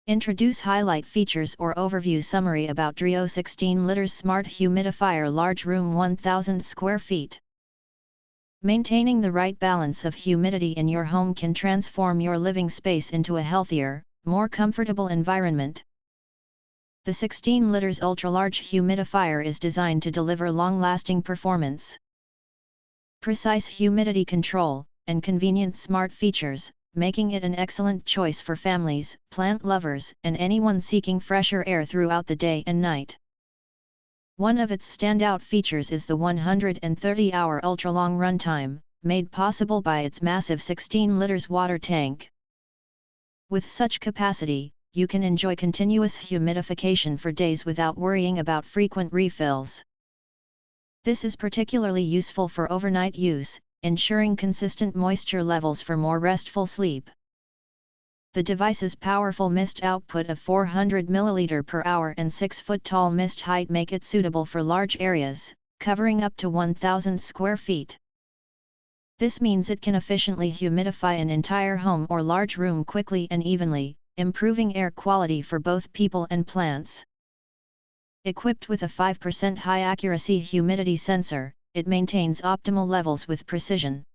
Introduce highlight features or overview summary about Dreo 16L Smart Humidifier Large Room 1000 square feet. Maintaining the right balance of humidity in your home can transform your living space into a healthier, more comfortable environment. The 16L ultra-large humidifier is designed to deliver long-lasting performance, precise humidity control, and convenient smart features, making it an excellent choice for families, plant lovers, and anyone seeking fresher air throughout the day and night. One of its standout features is the 130-hour ultra-long runtime, made possible by its massive 16L water tank. With such capacity, you can enjoy continuous humidification for days without worrying about frequent refills. This is particularly useful for overnight use, ensuring consistent moisture levels for more restful sleep. The device's powerful mist output of 400 ml per hour and 6-foot-tall mist height make it suitable for large areas, covering up to 1,000 square feet. This means it can efficiently humidify an entire home or large room quickly and evenly, improving air quality for both people and plants. Equipped with a 5% high-accuracy humidity sensor, it maintains optimal levels with precision.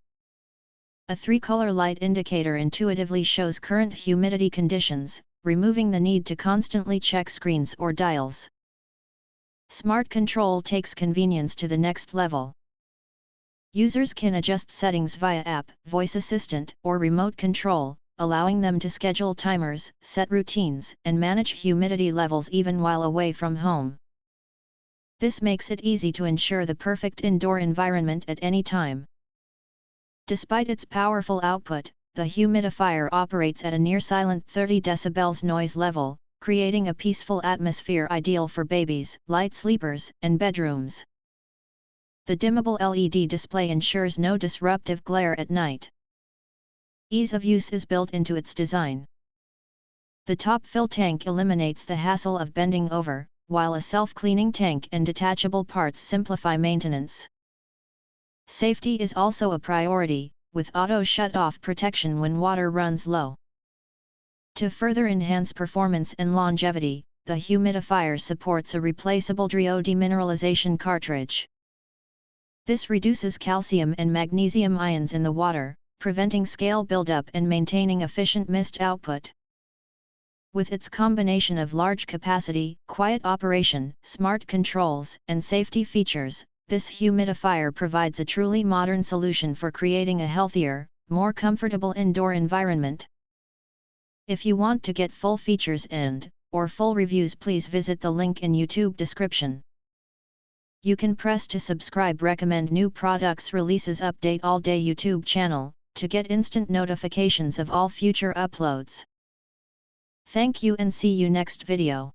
A 3-color light indicator intuitively shows current humidity conditions, removing the need to constantly check screens or dials. Smart Control takes convenience to the next level. Users can adjust settings via app, voice assistant, or remote control, allowing them to schedule timers, set routines, and manage humidity levels even while away from home. This makes it easy to ensure the perfect indoor environment at any time. Despite its powerful output, the humidifier operates at a near-silent 30 dB noise level, creating a peaceful atmosphere ideal for babies, light sleepers, and bedrooms. The dimmable LED display ensures no disruptive glare at night. Ease of use is built into its design. The top fill tank eliminates the hassle of bending over, while a self-cleaning tank and detachable parts simplify maintenance. Safety is also a priority, with auto shut-off protection when water runs low. To further enhance performance and longevity, the humidifier supports a replaceable Dreo demineralization cartridge. This reduces calcium and magnesium ions in the water, preventing scale buildup and maintaining efficient mist output. With its combination of large capacity, quiet operation, smart controls, and safety features, this humidifier provides a truly modern solution for creating a healthier, more comfortable indoor environment. If you want to get full features or full reviews, please visit the link in YouTube description. You can press to subscribe, recommend new products releases, update all day YouTube channel, to get instant notifications of all future uploads. Thank you and see you next video.